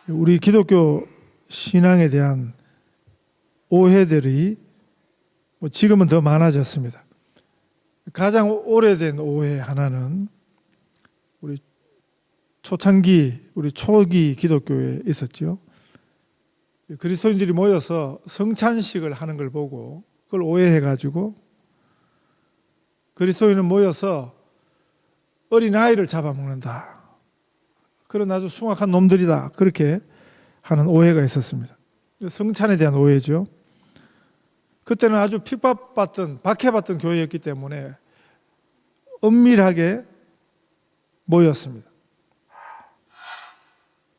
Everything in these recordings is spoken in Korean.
우리 기독교 신앙에 대한 오해들이 지금은 더 많아졌습니다. 가장 오래된 오해 하나는 우리 초창기, 우리 초기 기독교에 있었죠. 그리스도인들이 모여서 성찬식을 하는 걸 보고 그걸 오해해가지고 그리스도인은 모여서 어린아이를 잡아먹는다. 그런 아주 숭악한 놈들이다. 그렇게 하는 오해가 있었습니다. 성찬에 대한 오해죠. 그때는 아주 핍박받던, 박해받던 교회였기 때문에 은밀하게 모였습니다.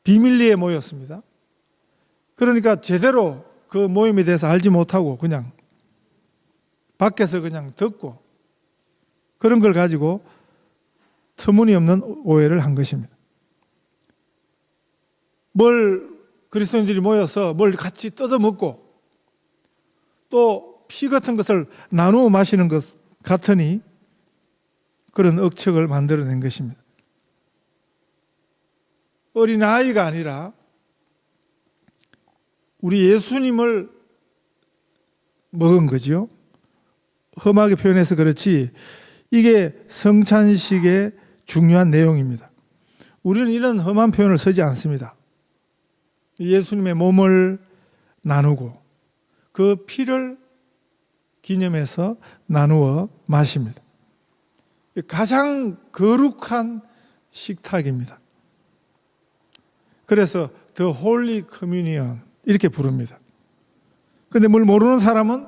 비밀리에 모였습니다. 그러니까 제대로 그 모임에 대해서 알지 못하고 그냥 밖에서 그냥 듣고 그런 걸 가지고 터무니없는 오해를 한 것입니다. 그리스도인들이 모여서 뭘 같이 뜯어먹고 또 피 같은 것을 나누어 마시는 것 같으니 그런 억측을 만들어낸 것입니다. 어린아이가 아니라 우리 예수님을 먹은 거지요. 험하게 표현해서 그렇지 이게 성찬식의 중요한 내용입니다. 우리는 이런 험한 표현을 쓰지 않습니다. 예수님의 몸을 나누고 그 피를 기념해서 나누어 마십니다. 가장 거룩한 식탁입니다. 그래서 The Holy Communion 이렇게 부릅니다. 그런데 뭘 모르는 사람은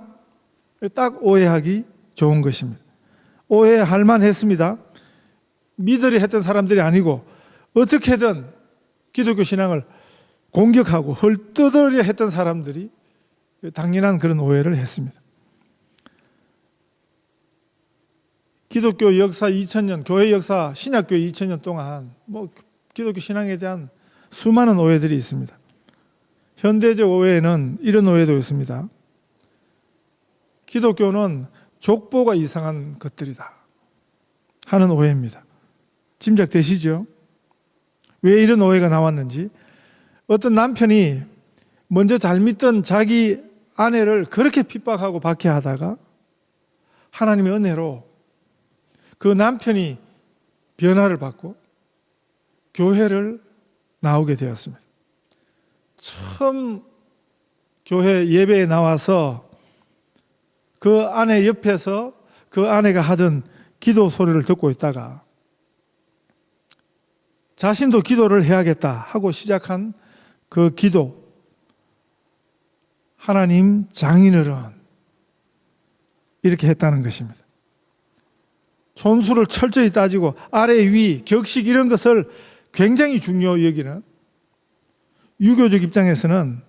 딱 오해하기 좋은 것입니다. 오해할 만했습니다. 믿으려 했던 사람들이 아니고 어떻게든 기독교 신앙을 공격하고 헐뜯으려 했던 사람들이 당연한 그런 오해를 했습니다. 기독교 역사 2000년, 교회 역사, 신약교회 2000년 동안 기독교 신앙에 대한 수많은 오해들이 있습니다. 현대적 오해에는 이런 오해도 있습니다. 기독교는 족보가 이상한 것들이다 하는 오해입니다. 짐작되시죠? 왜 이런 오해가 나왔는지. 어떤 남편이 먼저 잘 믿던 자기 아내를 그렇게 핍박하고 박해하다가 하나님의 은혜로 그 남편이 변화를 받고 교회를 나오게 되었습니다. 처음 교회 예배에 나와서 그 아내 옆에서 그 아내가 하던 기도 소리를 듣고 있다가 자신도 기도를 해야겠다 하고 시작한 그 기도, 하나님 장인어른 이렇게 했다는 것입니다. 촌수를 철저히 따지고 아래 위, 격식 이런 것을 굉장히 중요히 여기는 유교적 입장에서는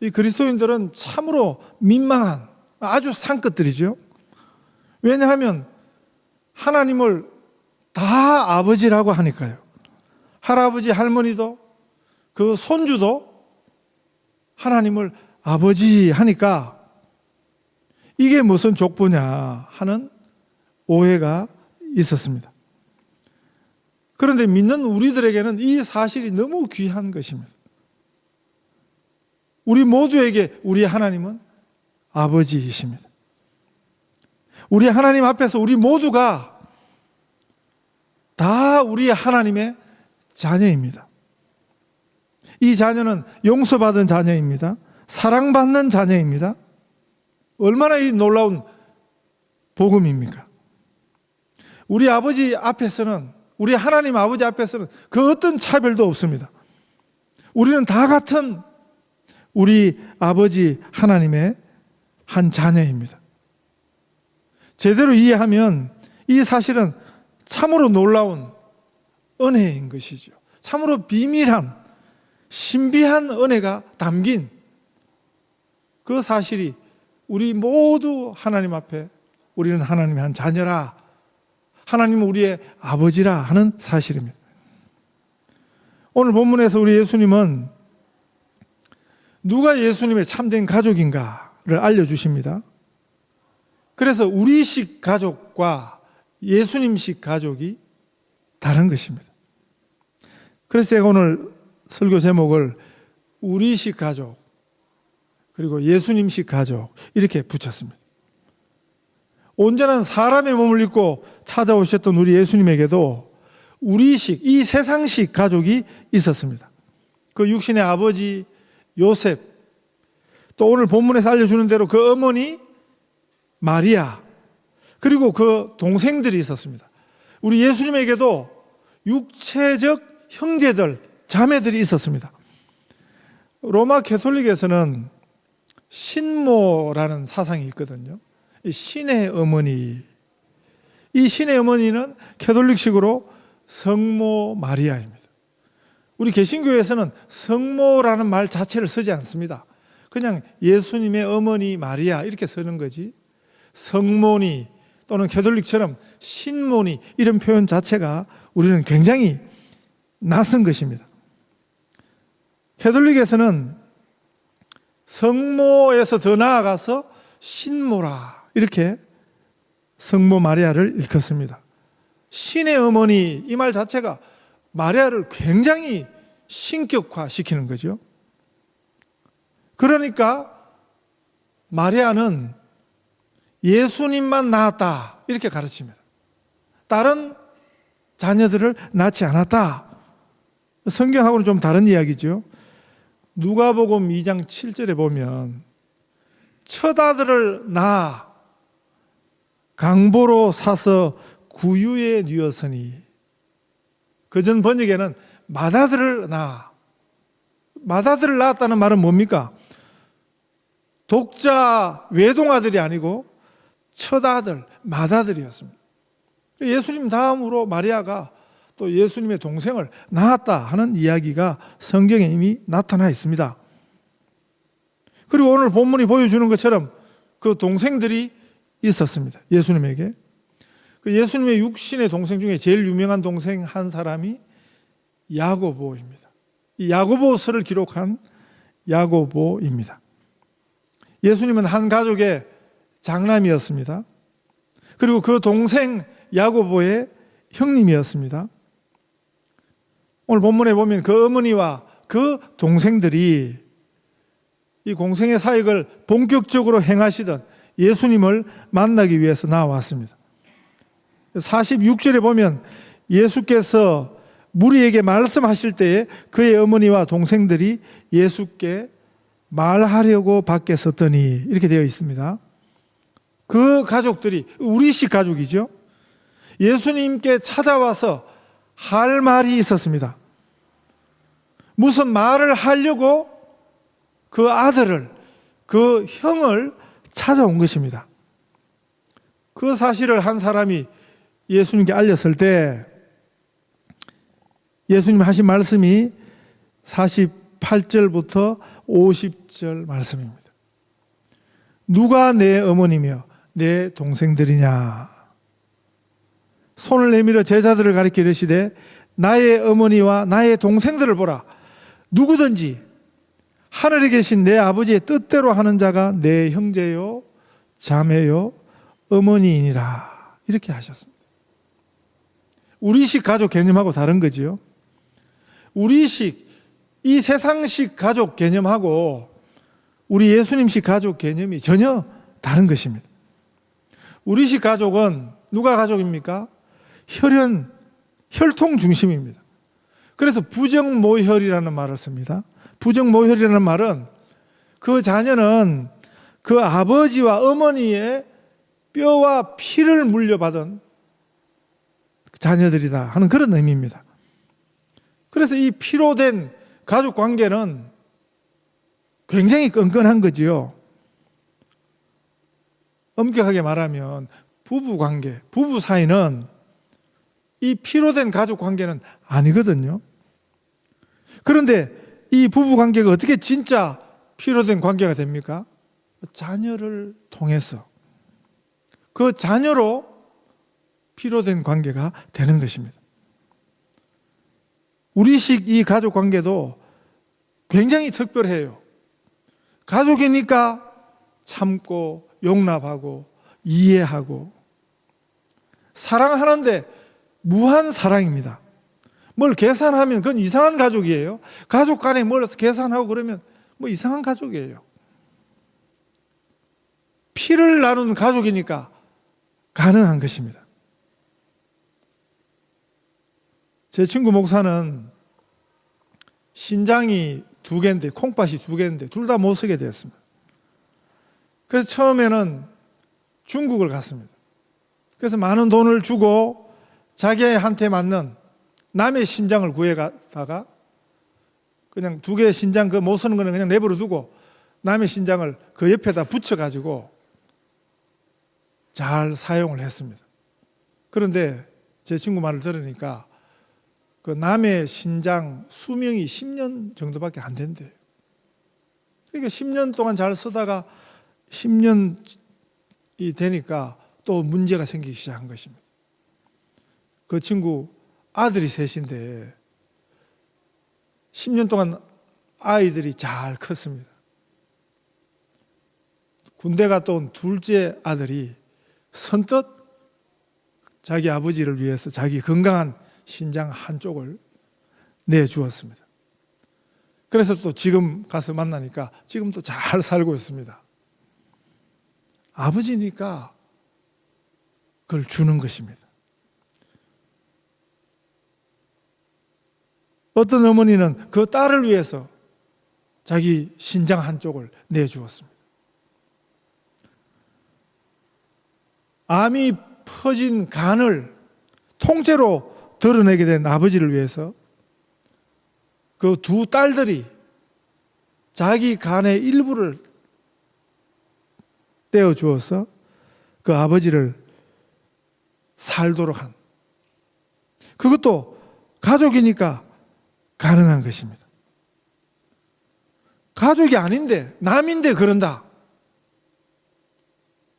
이 그리스도인들은 참으로 민망한 아주 상것들이죠. 왜냐하면 하나님을 다 아버지라고 하니까요. 할아버지, 할머니도 그 손주도 하나님을 아버지 하니까 이게 무슨 족보냐 하는 오해가 있었습니다. 그런데 믿는 우리들에게는 이 사실이 너무 귀한 것입니다. 우리 모두에게 우리 하나님은 아버지이십니다. 우리 하나님 앞에서 우리 모두가 다 우리 하나님의 자녀입니다. 이 자녀는 용서받은 자녀입니다. 사랑받는 자녀입니다. 얼마나 이 놀라운 복음입니까? 우리 아버지 앞에서는, 우리 하나님 아버지 앞에서는 그 어떤 차별도 없습니다. 우리는 다 같은 우리 아버지 하나님의 한 자녀입니다. 제대로 이해하면 이 사실은 참으로 놀라운 은혜인 것이죠. 참으로 비밀한 신비한 은혜가 담긴 그 사실이 우리 모두 하나님 앞에 우리는 하나님의 한 자녀라, 하나님은 우리의 아버지라 하는 사실입니다. 오늘 본문에서 우리 예수님은 누가 예수님의 참된 가족인가를 알려주십니다. 그래서 우리식 가족과 예수님식 가족이 다른 것입니다. 그래서 제가 오늘 설교 제목을 우리식 가족, 그리고 예수님식 가족 이렇게 붙였습니다. 온전한 사람의 몸을 입고 찾아오셨던 우리 예수님에게도 우리식, 이 세상식 가족이 있었습니다. 그 육신의 아버지 요셉, 또 오늘 본문에서 알려주는 대로 그 어머니 마리아, 그리고 그 동생들이 있었습니다. 우리 예수님에게도 육체적 형제들, 자매들이 있었습니다. 로마 가톨릭에서는 신모라는 사상이 있거든요. 신의 어머니, 이 신의 어머니는 가톨릭식으로 성모 마리아입니다. 우리 개신교에서는 성모라는 말 자체를 쓰지 않습니다. 그냥 예수님의 어머니 마리아 이렇게 쓰는 거지, 성모니 또는 가톨릭처럼 신모니 이런 표현 자체가 우리는 굉장히 낯선 것입니다. 가톨릭에서는 성모에서 더 나아가서 신모라 이렇게 성모 마리아를 일컫습니다. 신의 어머니, 이 말 자체가 마리아를 굉장히 신격화시키는 거죠. 그러니까 마리아는 예수님만 낳았다 이렇게 가르칩니다. 다른 자녀들을 낳지 않았다. 성경하고는 좀 다른 이야기죠. 누가복음 2장 7절에 보면 첫 아들을 낳아 강보로 사서 구유에 뉘었으니, 그전 번역에는 맏아들을 낳아. 맏아들을 낳았다는 말은 뭡니까? 독자 외동아들이 아니고 첫 아들, 맏아들이었습니다. 예수님 다음으로 마리아가 또 예수님의 동생을 낳았다 하는 이야기가 성경에 이미 나타나 있습니다. 그리고 오늘 본문이 보여주는 것처럼 그 동생들이 있었습니다. 예수님에게. 그 예수님의 육신의 동생 중에 제일 유명한 동생 한 사람이 야고보입니다. 이 야고보서를 기록한 야고보입니다. 예수님은 한 가족의 장남이었습니다. 그리고 그 동생 야고보의 형님이었습니다. 오늘 본문에 보면 그 어머니와 그 동생들이 이 공생의 사역을 본격적으로 행하시던 예수님을 만나기 위해서 나왔습니다. 46절에 보면 예수께서 무리에게 말씀하실 때에 그의 어머니와 동생들이 예수께 말하려고 밖에 섰더니 이렇게 되어 있습니다. 그 가족들이 우리식 가족이죠. 예수님께 찾아와서 할 말이 있었습니다. 무슨 말을 하려고 그 아들을, 그 형을 찾아온 것입니다. 그 사실을 한 사람이 예수님께 알렸을 때 예수님 하신 말씀이 48절부터 50절 말씀입니다. 누가 내 어머니며 내 동생들이냐? 손을 내밀어 제자들을 가리켜 이르시되 나의 어머니와 나의 동생들을 보라. 누구든지 하늘에 계신 내 아버지의 뜻대로 하는 자가 내 형제요 자매요 어머니이니라. 이렇게 하셨습니다. 우리식 가족 개념하고 다른 거지요. 우리식, 이 세상식 가족 개념하고 우리 예수님식 가족 개념이 전혀 다른 것입니다. 우리식 가족은 누가 가족입니까? 혈통 중심입니다. 그래서 부정모혈이라는 말을 씁니다. 부정모혈이라는 말은 그 자녀는 그 아버지와 어머니의 뼈와 피를 물려받은 자녀들이다 하는 그런 의미입니다. 그래서 이 피로 된 가족 관계는 굉장히 끈끈한 거지요. 엄격하게 말하면 부부 관계, 부부 사이는 이 피로 된 가족 관계는 아니거든요. 그런데 이 부부 관계가 어떻게 진짜 피로 된 관계가 됩니까? 자녀를 통해서 그 자녀로 피로 된 관계가 되는 것입니다. 우리식 이 가족 관계도 굉장히 특별해요. 가족이니까 참고 용납하고 이해하고 사랑하는데 무한 사랑입니다. 뭘 계산하면 그건 이상한 가족이에요. 가족 간에 뭘 계산하고 그러면 뭐 이상한 가족이에요. 피를 나눈 가족이니까 가능한 것입니다. 제 친구 목사는 신장이 2개인데, 콩팥이 2개인데 둘 다 못 쓰게 되었습니다. 그래서 처음에는 중국을 갔습니다. 그래서 많은 돈을 주고 자기한테 맞는 남의 신장을 구해다가 그냥 2개의 신장 그 못 쓰는 거는 그냥 내버려 두고 남의 신장을 그 옆에다 붙여가지고 잘 사용을 했습니다. 그런데 제 친구 말을 들으니까 그 남의 신장 수명이 10년 정도밖에 안 된대요. 그러니까 10년 동안 잘 쓰다가 10년이 되니까 또 문제가 생기기 시작한 것입니다. 그 친구 아들이 셋인데 10년 동안 아이들이 잘 컸습니다. 군대 갔다 온 둘째 아들이 선뜻 자기 아버지를 위해서 자기 건강한 신장 한쪽을 내주었습니다. 그래서 또 지금 가서 만나니까 지금 또 잘 살고 있습니다. 아버지니까 그걸 주는 것입니다. 어떤 어머니는 그 딸을 위해서 자기 신장 한쪽을 내주었습니다. 암이 퍼진 간을 통째로 드러내게 된 아버지를 위해서 그 2 딸들이 자기 간의 일부를 떼어주어서 그 아버지를 살도록 한, 그것도 가족이니까 가능한 것입니다. 가족이 아닌데 남인데 그런다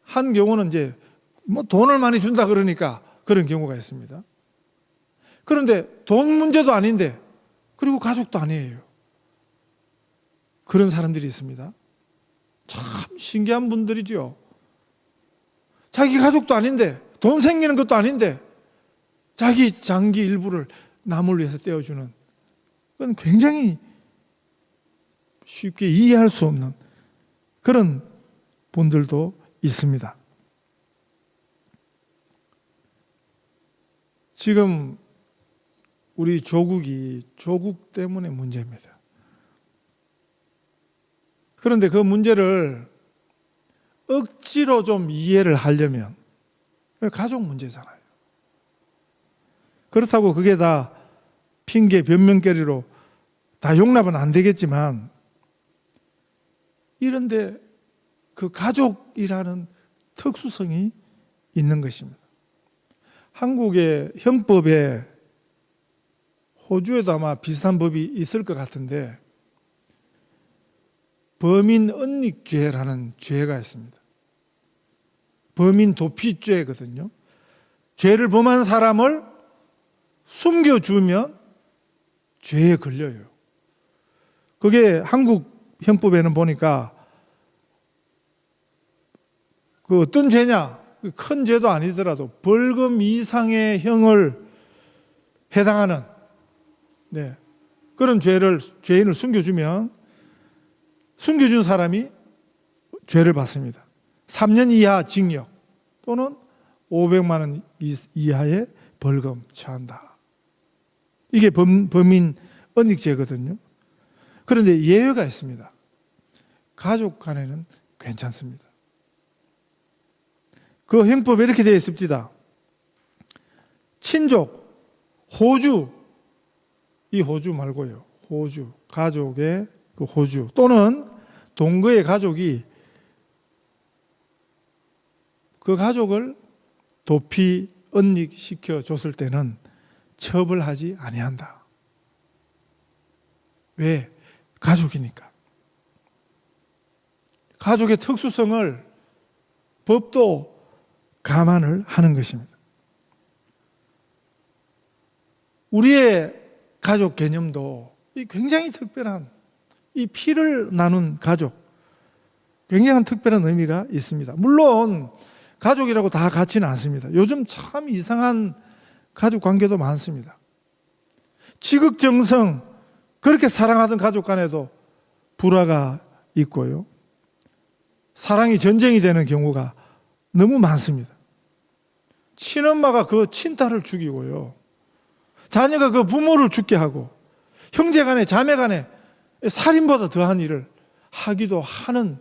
한 경우는 이제 뭐 돈을 많이 준다 그러니까 그런 경우가 있습니다. 그런데 돈 문제도 아닌데 그리고 가족도 아니에요. 그런 사람들이 있습니다. 참 신기한 분들이죠. 자기 가족도 아닌데 돈 생기는 것도 아닌데 자기 장기 일부를 남을 위해서 떼어주는, 그건 굉장히 쉽게 이해할 수 없는 그런 분들도 있습니다. 지금 우리 조국이 조국 때문에 문제입니다. 그런데 그 문제를 억지로 좀 이해를 하려면 가족 문제잖아요. 그렇다고 그게 다 핑계 변명거리로 다 용납은 안 되겠지만 이런데 그 가족이라는 특수성이 있는 것입니다. 한국의 형법에, 호주에도 아마 비슷한 법이 있을 것 같은데 범인 은닉죄라는 죄가 있습니다. 범인 도피죄거든요. 죄를 범한 사람을 숨겨주면 죄에 걸려요. 그게 한국 형법에는 보니까 그 어떤 죄냐, 큰 죄도 아니더라도 벌금 이상의 형을 해당하는 그런 죄인을 숨겨주면 숨겨준 사람이 죄를 받습니다. 3년 이하 징역 또는 500만 원 이하의 벌금 처한다. 이게 범인 은닉죄거든요. 그런데 예외가 있습니다. 가족 간에는 괜찮습니다. 그 형법에 이렇게 되어 있습니다. 친족, 호주, 이 호주 말고요. 호주, 가족의 그 호주 또는 동거의 가족이 그 가족을 도피, 은닉시켜 줬을 때는 처벌하지 아니한다. 왜? 가족이니까. 가족의 특수성을 법도 감안을 하는 것입니다. 우리의 가족 개념도 굉장히 특별한, 이 피를 나눈 가족, 굉장한 특별한 의미가 있습니다. 물론 가족이라고 다 같지는 않습니다. 요즘 참 이상한 가족 관계도 많습니다. 지극정성, 그렇게 사랑하던 가족 간에도 불화가 있고요. 사랑이 전쟁이 되는 경우가 너무 많습니다. 친엄마가 그 친딸을 죽이고요. 자녀가 그 부모를 죽게 하고, 형제 간에 자매 간에 살인보다 더한 일을 하기도 하는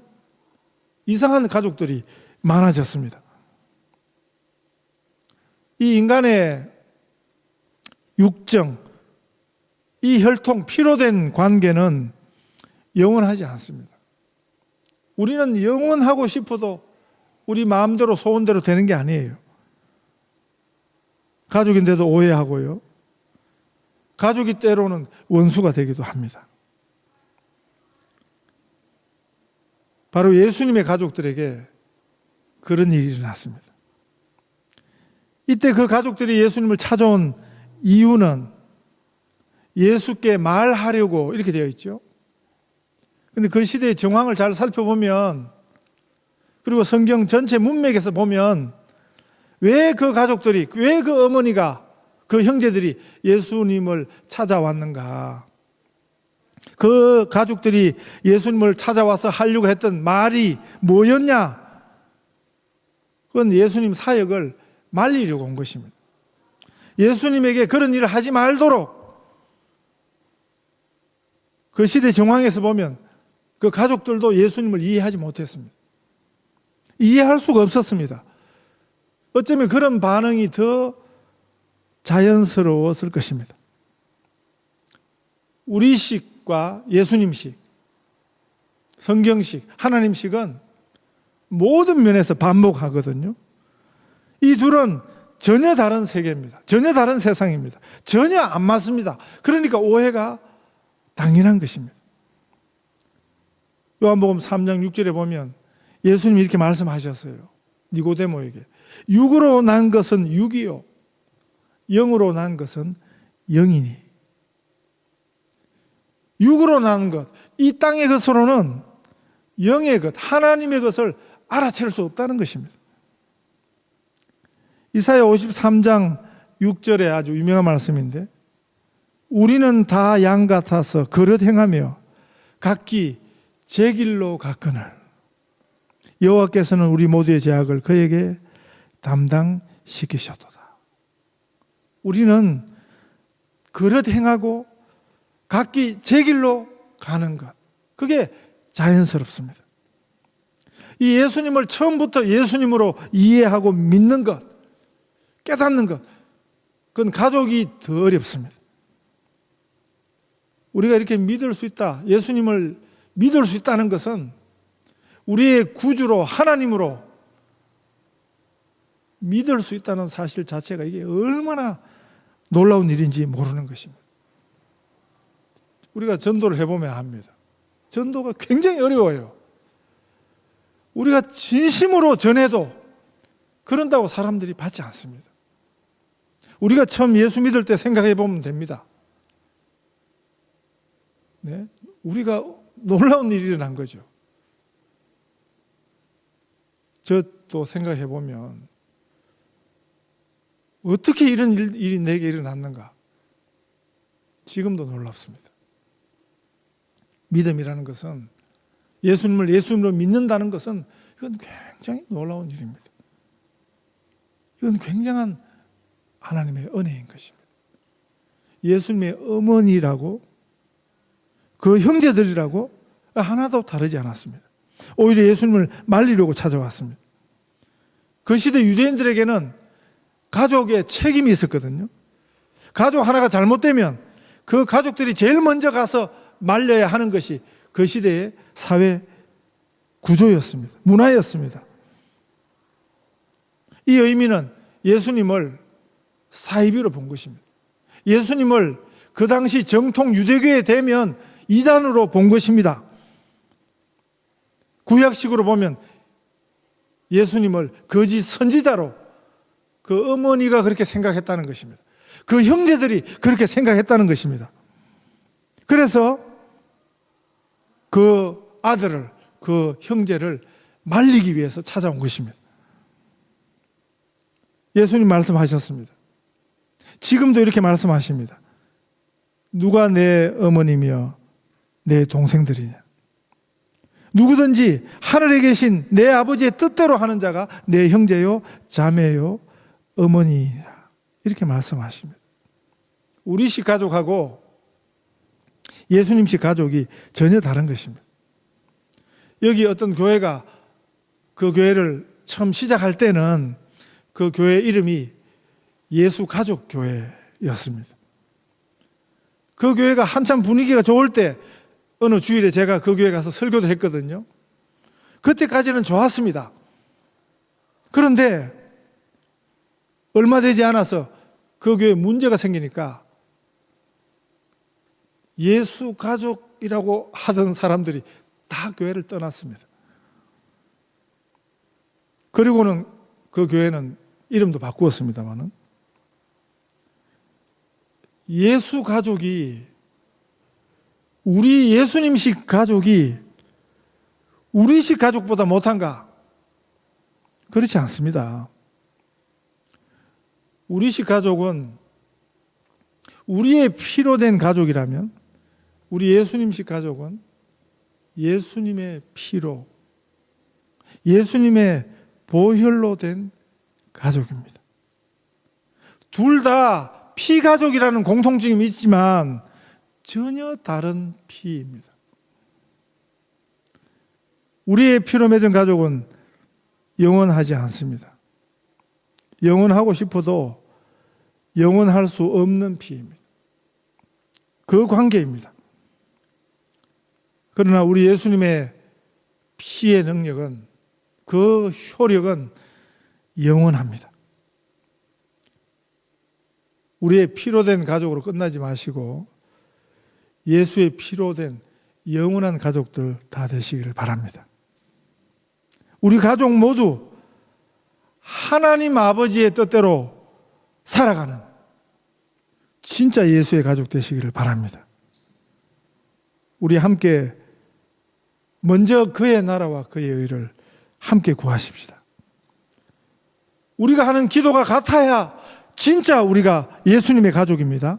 이상한 가족들이 많아졌습니다. 이 인간의 육정, 이 혈통, 피로 된 관계는 영원하지 않습니다. 우리는 영원하고 싶어도 우리 마음대로 소원대로 되는 게 아니에요. 가족인데도 오해하고요. 가족이 때로는 원수가 되기도 합니다. 바로 예수님의 가족들에게 그런 일이 일어났습니다. 이때 그 가족들이 예수님을 찾아온 이유는 예수께 말하려고 이렇게 되어 있죠. 그런데 그 시대의 정황을 잘 살펴보면, 그리고 성경 전체 문맥에서 보면, 왜 그 가족들이, 왜 그 어머니가, 그 형제들이 예수님을 찾아왔는가? 그 가족들이 예수님을 찾아와서 하려고 했던 말이 뭐였냐? 그건 예수님 사역을 말리려고 온 것입니다. 예수님에게 그런 일을 하지 말도록, 그 시대 정황에서 보면 그 가족들도 예수님을 이해하지 못했습니다. 이해할 수가 없었습니다. 어쩌면 그런 반응이 더 자연스러웠을 것입니다. 우리식과 예수님식, 성경식, 하나님식은 모든 면에서 반복하거든요. 이 둘은 전혀 다른 세계입니다. 전혀 다른 세상입니다. 전혀 안 맞습니다. 그러니까 오해가 당연한 것입니다. 요한복음 3장 6절에 보면 예수님이 이렇게 말씀하셨어요. 니고데모에게. 육으로 난 것은 육이요, 영으로 난 것은 영이니. 육으로 난 것, 이 땅의 것으로는 영의 것, 하나님의 것을 알아챌 수 없다는 것입니다. 이사야 53장 6절에 아주 유명한 말씀인데, 우리는 다 양 같아서 그릇 행하며 각기 제 길로 갔거늘 여호와께서는 우리 모두의 죄악을 그에게 담당시키셨도다. 우리는 그릇 행하고 각기 제 길로 가는 것, 그게 자연스럽습니다. 이 예수님을 처음부터 예수님으로 이해하고 믿는 것, 깨닫는 것, 그건 가족이 더 어렵습니다. 우리가 이렇게 믿을 수 있다, 예수님을 믿을 수 있다는 것은 우리의 구주로 하나님으로 믿을 수 있다는 사실 자체가 이게 얼마나 놀라운 일인지 모르는 것입니다. 우리가 전도를 해보면 압니다. 전도가 굉장히 어려워요. 우리가 진심으로 전해도 그런다고 사람들이 받지 않습니다. 우리가 처음 예수 믿을 때 생각해 보면 됩니다. 네? 우리가 놀라운 일이 일어난 거죠. 저도 생각해 보면 어떻게 이런 일이 내게 일어났는가? 지금도 놀랍습니다. 믿음이라는 것은, 예수님을 예수님으로 믿는다는 것은 이건 굉장히 놀라운 일입니다. 이건 굉장한 하나님의 은혜인 것입니다. 예수님의 어머니라고, 그 형제들이라고 하나도 다르지 않았습니다. 오히려 예수님을 말리려고 찾아왔습니다. 그 시대 유대인들에게는 가족의 책임이 있었거든요. 가족 하나가 잘못되면 그 가족들이 제일 먼저 가서 말려야 하는 것이 그 시대의 사회 구조였습니다. 문화였습니다. 이 의미는 예수님을 사이비로 본 것입니다. 예수님을 그 당시 정통 유대교에 대면 이단으로 본 것입니다. 구약식으로 보면 예수님을 거짓 선지자로 그 어머니가 그렇게 생각했다는 것입니다. 그 형제들이 그렇게 생각했다는 것입니다. 그래서 그 아들을, 그 형제를 말리기 위해서 찾아온 것입니다. 예수님 말씀하셨습니다. 지금도 이렇게 말씀하십니다. 누가 내 어머니며 내 동생들이냐? 누구든지 하늘에 계신 내 아버지의 뜻대로 하는 자가 내 형제요, 자매요, 어머니라. 이렇게 말씀하십니다. 우리식 가족하고 예수님식 가족이 전혀 다른 것입니다. 여기 어떤 교회가 그 교회를 처음 시작할 때는 그 교회 이름이 예수 가족 교회였습니다. 그 교회가 한참 분위기가 좋을 때 어느 주일에 제가 그 교회 가서 설교도 했거든요. 그때까지는 좋았습니다. 그런데 얼마 되지 않아서 그 교회에 문제가 생기니까 예수 가족이라고 하던 사람들이 다 교회를 떠났습니다. 그리고는 그 교회는 이름도 바꾸었습니다만은 예수 가족이 우리 예수님식 가족이 우리식 가족보다 못한가? 그렇지 않습니다. 우리식 가족은 우리의 피로 된 가족이라면 우리 예수님식 가족은 예수님의 피로, 예수님의 보혈로 된 가족입니다. 둘 다 피가족이라는 공통점이 있지만 전혀 다른 피입니다. 우리의 피로 맺은 가족은 영원하지 않습니다. 영원하고 싶어도 영원할 수 없는 피입니다. 그 관계입니다. 그러나 우리 예수님의 피의 능력은, 그 효력은 영원합니다. 우리의 피로 된 가족으로 끝나지 마시고 예수의 피로 된 영원한 가족들 다 되시기를 바랍니다. 우리 가족 모두 하나님 아버지의 뜻대로 살아가는 진짜 예수의 가족 되시기를 바랍니다. 우리 함께 먼저 그의 나라와 그의 의를 함께 구하십시다. 우리가 하는 기도가 같아야 진짜 우리가 예수님의 가족입니다.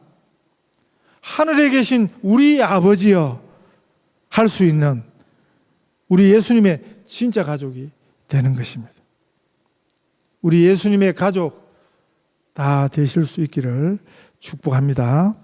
하늘에 계신 우리 아버지여 할 수 있는 우리 예수님의 진짜 가족이 되는 것입니다. 우리 예수님의 가족 다 되실 수 있기를 축복합니다.